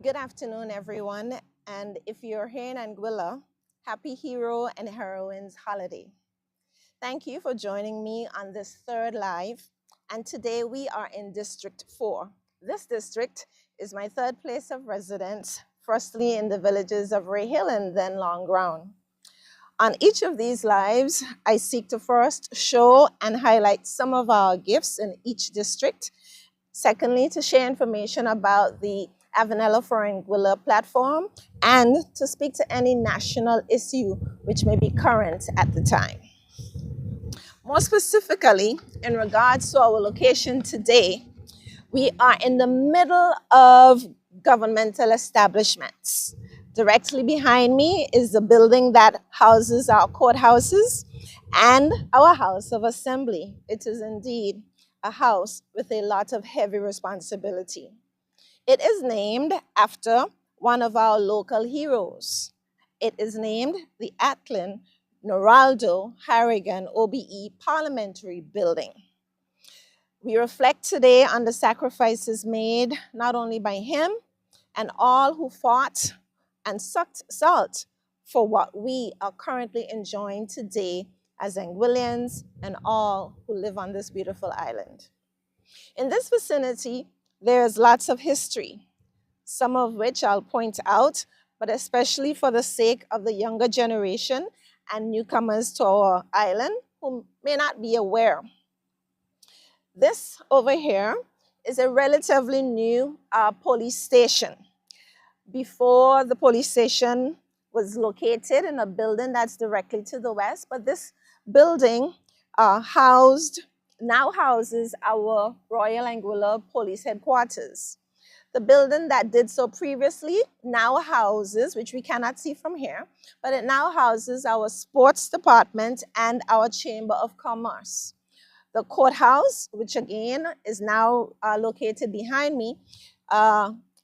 Good afternoon, everyone. And if you're here in Anguilla, happy Hero and Heroines Holiday. Thank you for joining me on this third live. And today we are in District 4. This district is my third place of residence, firstly in the villages of Ray Hill and then Long Ground. On each of these lives, I seek to first show and highlight some of our gifts in each district. Secondly, to share information about the Avenella for Anguilla platform and to speak to any national issue which may be current at the time. More specifically, in regards to our location today, we are in the middle of governmental establishments. Directly behind me is the building that houses our courthouses and our House of Assembly. It is indeed a house with a lot of heavy responsibility. It is named after one of our local heroes. It is named the Atlin Noraldo Harrigan OBE Parliamentary Building. We reflect today on the sacrifices made not only by him and all who fought and sucked salt for what we are currently enjoying today as Anguillians and all who live on this beautiful island. In this vicinity, there's lots of history, some of which I'll point out, but especially for the sake of the younger generation and newcomers to our island who may not be aware. This over here is a relatively new police station. Before, the police station was located in a building that's directly to the west, but this building now houses our Royal Anguilla Police Headquarters. The building that did so previously now houses, which we cannot see from here, but it now houses our sports department and our Chamber of Commerce. The courthouse, which again is now located behind me,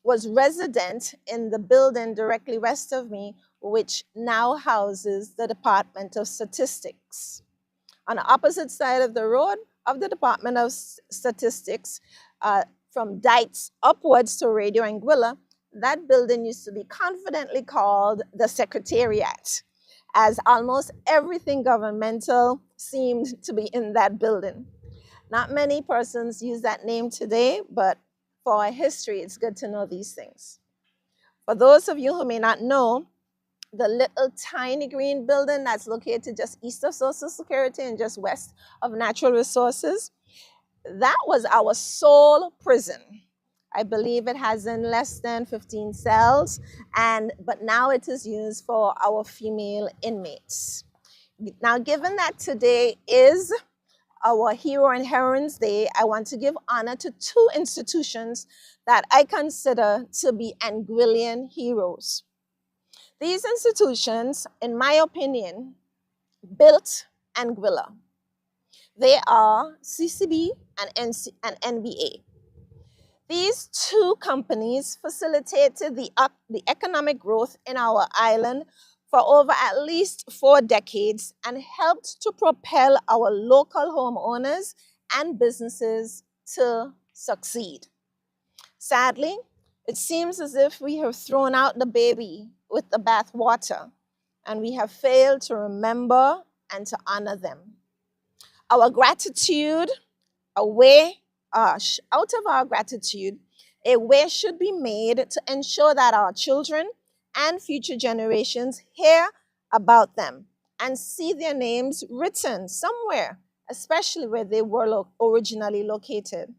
was resident in the building directly west of me, which now houses the Department of Statistics. On the opposite side of the road of the Department of Statistics, from Dites upwards to Radio Anguilla, that building used to be confidently called the Secretariat, as almost everything governmental seemed to be in that building. Not many persons use that name today, but for our history, it's good to know these things. For those of you who may not know, the little tiny green building that's located just east of Social Security and just west of Natural Resources, that was our sole prison. I believe it has in less than 15 cells, but now it is used for our female inmates. Now, given that today is our Hero and Heroines Day, I want to give honor to two institutions that I consider to be Anguillian heroes. These institutions, in my opinion, built Anguilla. They are CCB and NBA. These two companies facilitated the economic growth in our island for over at least 4 decades and helped to propel our local homeowners and businesses to succeed. Sadly, it seems as if we have thrown out the baby with the bathwater and we have failed to remember and to honor them. Our gratitude, out of our gratitude, a way should be made to ensure that our children and future generations hear about them and see their names written somewhere, especially where they were originally located.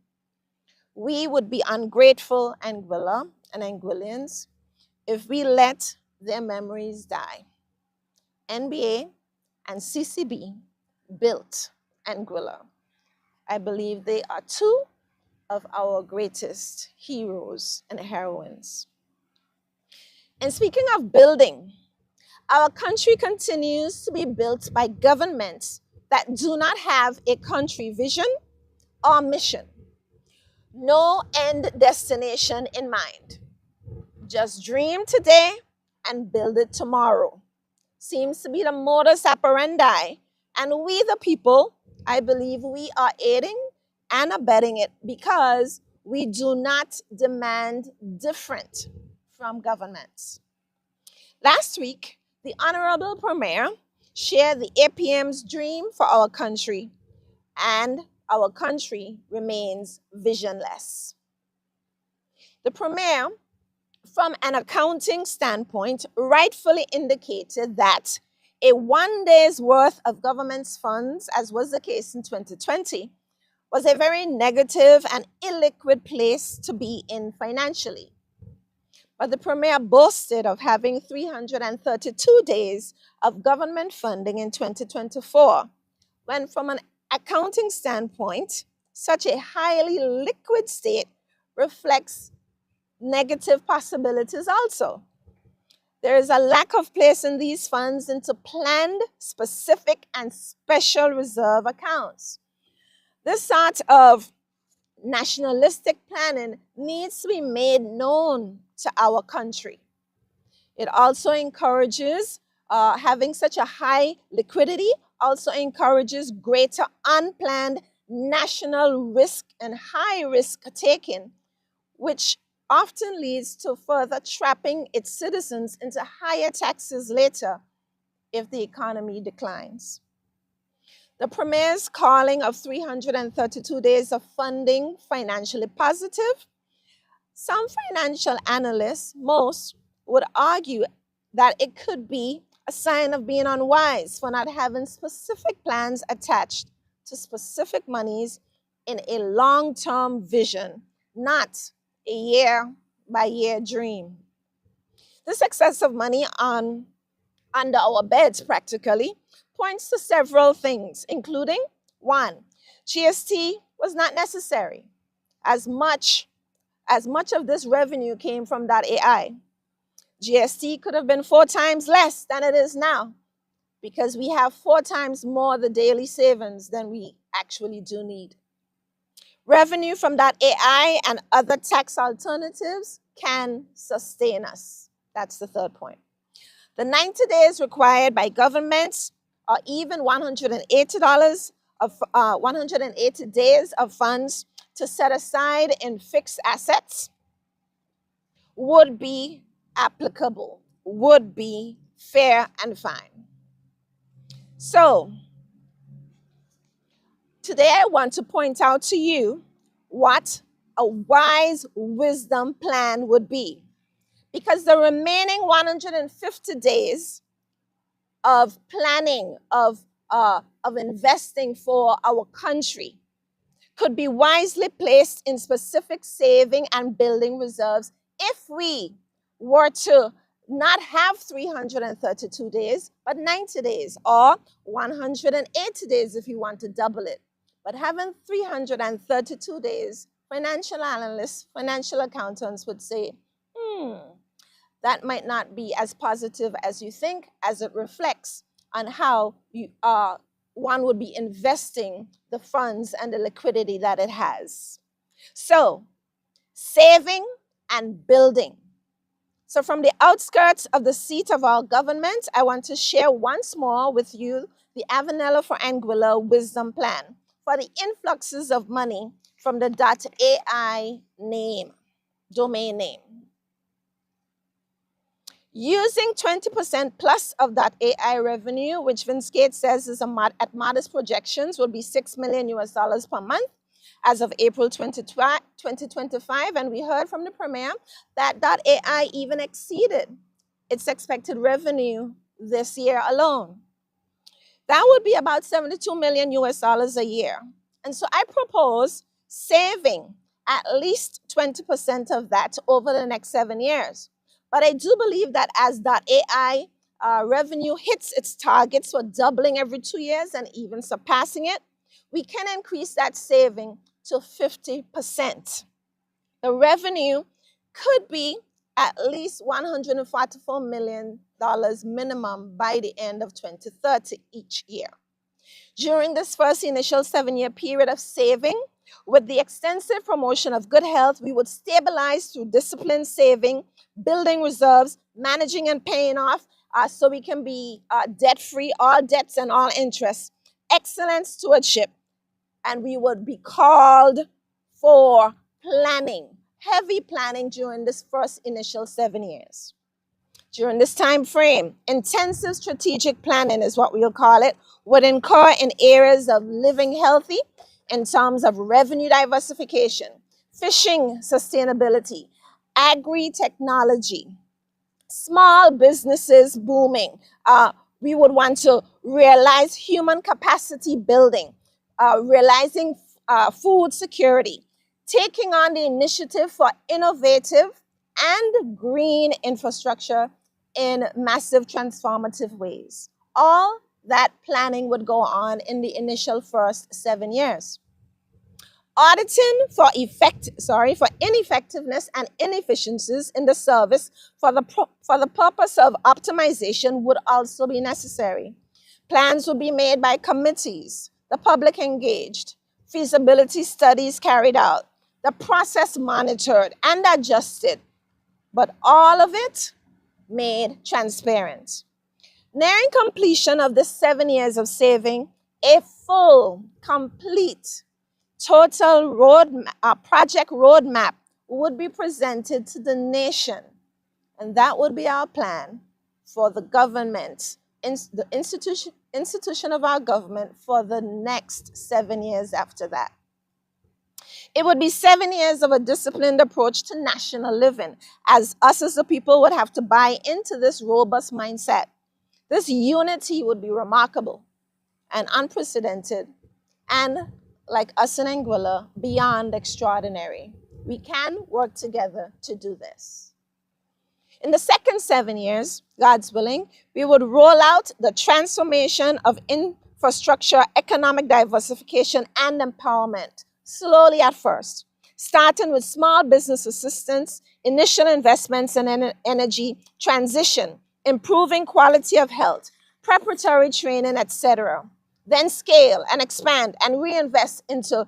We would be ungrateful, Anguilla and Anguillians, if we let their memories die. NBA and CCB built Anguilla. I believe they are two of our greatest heroes and heroines. And speaking of building, our country continues to be built by governments that do not have a country vision or mission. No end destination in mind. Just dream today and build it tomorrow. Seems to be the modus operandi. And we, the people, I believe we are aiding and abetting it because we do not demand different from governments. Last week, the Honorable Premier shared the APM's dream for our country, and our country remains visionless. The Premier, from an accounting standpoint, rightfully indicated that a 1 day's worth of government's funds, as was the case in 2020, was a very negative and illiquid place to be in financially. But the Premier boasted of having 332 days of government funding in 2024, when from an accounting standpoint, such a highly liquid state reflects negative possibilities also. There is a lack of placing these funds into planned, specific, and special reserve accounts. This sort of nationalistic planning needs to be made known to our country. It also encourages having such a high liquidity, also encourages greater unplanned national risk and high risk taking, which often leads to further trapping its citizens into higher taxes later if the economy declines. The Premier's calling of 332 days of funding financially positive. Some financial analysts, most, would argue that it could be a sign of being unwise for not having specific plans attached to specific monies in a long-term vision, not a year-by-year dream. This excess of money under our beds practically points to several things, including 1, GST was not necessary. As much of this revenue came from .ai. GST could have been 4 times less than it is now, because we have 4 times more the daily savings than we actually do need. Revenue from .ai and other tax alternatives can sustain us. That's the third point. The 90 days required by governments, or even $180 days of funds to set aside in fixed assets, would be applicable, would be fair and fine. So, today I want to point out to you what a wise wisdom plan would be. Because the remaining 150 days of planning, of investing for our country, could be wisely placed in specific saving and building reserves if we were to not have 332 days, but 90 days, or 180 days if you want to double it. But having 332 days, financial analysts, financial accountants would say, that might not be as positive as you think, as it reflects on how one would be investing the funds and the liquidity that it has. So, saving and building. So from the outskirts of the seat of our government, I want to share once more with you the Avenella for Anguilla wisdom plan for the influxes of money from the .ai domain name. Using 20% plus of that AI revenue, which Vince Gates says is at modest projections will be $6 million per month as of April 2025. And we heard from the Premier that .ai even exceeded its expected revenue this year alone. That would be about $72 million a year. And so I propose saving at least 20% of that over the next 7 years. But I do believe that as .ai revenue hits its targets for doubling every 2 years and even surpassing it, we can increase that saving to 50%. The revenue could be at least $144 million minimum by the end of 2030 each year. During this first initial 7-year period of saving, with the extensive promotion of good health, we would stabilize through disciplined saving, building reserves, managing and paying off so we can be debt-free, all debts and all interests, excellent stewardship, and we would be called for planning, heavy planning during this first initial 7 years. During this time frame, intensive strategic planning is what we'll call it, would incur in areas of living healthy in terms of revenue diversification, fishing sustainability, agri-technology, small businesses booming. We would want to realize human capacity building, realizing food security, taking on the initiative for innovative and green infrastructure in massive transformative ways. All that planning would go on in the initial first 7 years. Auditing for ineffectiveness and inefficiencies in the service for the purpose of optimization would also be necessary. Plans would be made by committees, the public engaged, feasibility studies carried out, the process monitored and adjusted, but all of it made transparent. Nearing completion of the 7 years of saving, a full, complete, total project roadmap would be presented to the nation. And that would be our plan for the government, the institution of our government for the next 7 years after that. It would be 7 years of a disciplined approach to national living, as us as the people would have to buy into this robust mindset. This unity would be remarkable and unprecedented, and like us in Anguilla, beyond extraordinary. We can work together to do this. In the second 7 years, God's willing, we would roll out the transformation of infrastructure, economic diversification, and empowerment, slowly at first, starting with small business assistance, initial investments in energy transition, improving quality of health, preparatory training, etc. Then scale and expand and reinvest into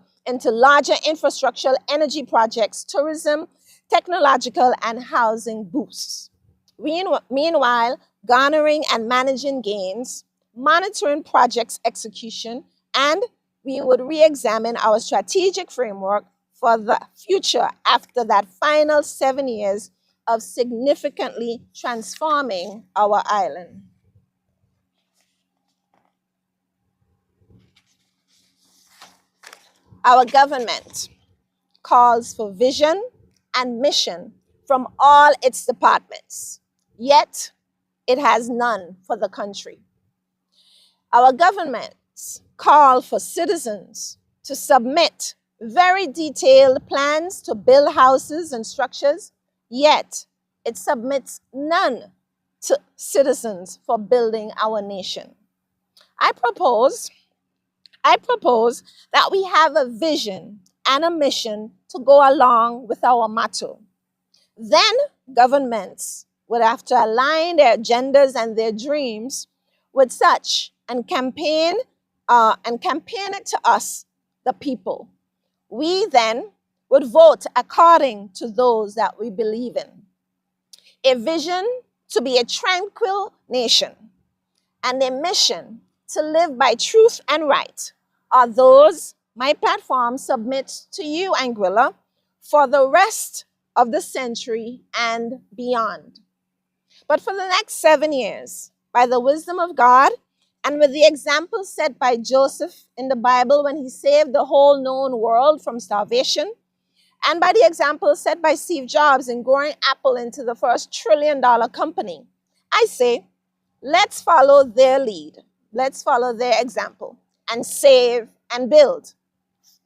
larger infrastructural energy projects, tourism, technological, and housing boosts. Meanwhile, garnering and managing gains, monitoring projects execution, and we would re-examine our strategic framework for the future after that final 7 years of significantly transforming our island. Our government calls for vision and mission from all its departments, yet it has none for the country. Our governments call for citizens to submit very detailed plans to build houses and structures, yet it submits none to citizens for building our nation. I propose that we have a vision and a mission to go along with our motto. Then governments would have to align their agendas and their dreams with such and campaign it to us, the people. We then would vote according to those that we believe in. A vision to be a tranquil nation and a mission to live by truth and right are those my platform submits to you, Anguilla, for the rest of the century and beyond. But for the next 7 years, by the wisdom of God and with the example set by Joseph in the Bible when he saved the whole known world from starvation, and by the example set by Steve Jobs in growing Apple into the first trillion-dollar company, I say, let's follow their lead. Let's follow their example and save and build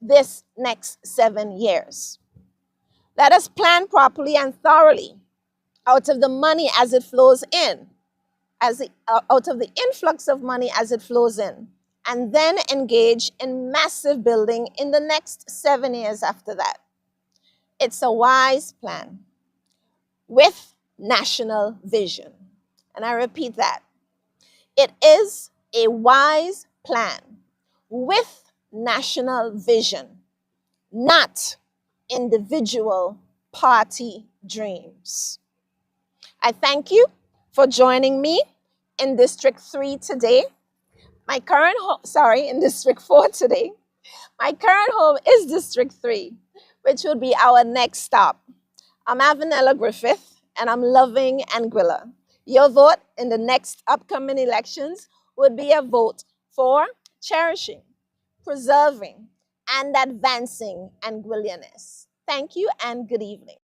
this next 7 years. Let us plan properly and thoroughly out of the money as it flows in, out of the influx of money as it flows in, and then engage in massive building in the next 7 years after that. It's a wise plan with national vision. And I repeat that. It is a wise plan with national vision, not individual party dreams. I thank you for joining me in District 3 today. In District 4 today. My current home is District 3, which will be our next stop. I'm Avenella Griffith, and I'm loving Anguilla. Your vote in the next upcoming elections would be a vote for cherishing, preserving, and advancing Anguillianness. Thank you and good evening.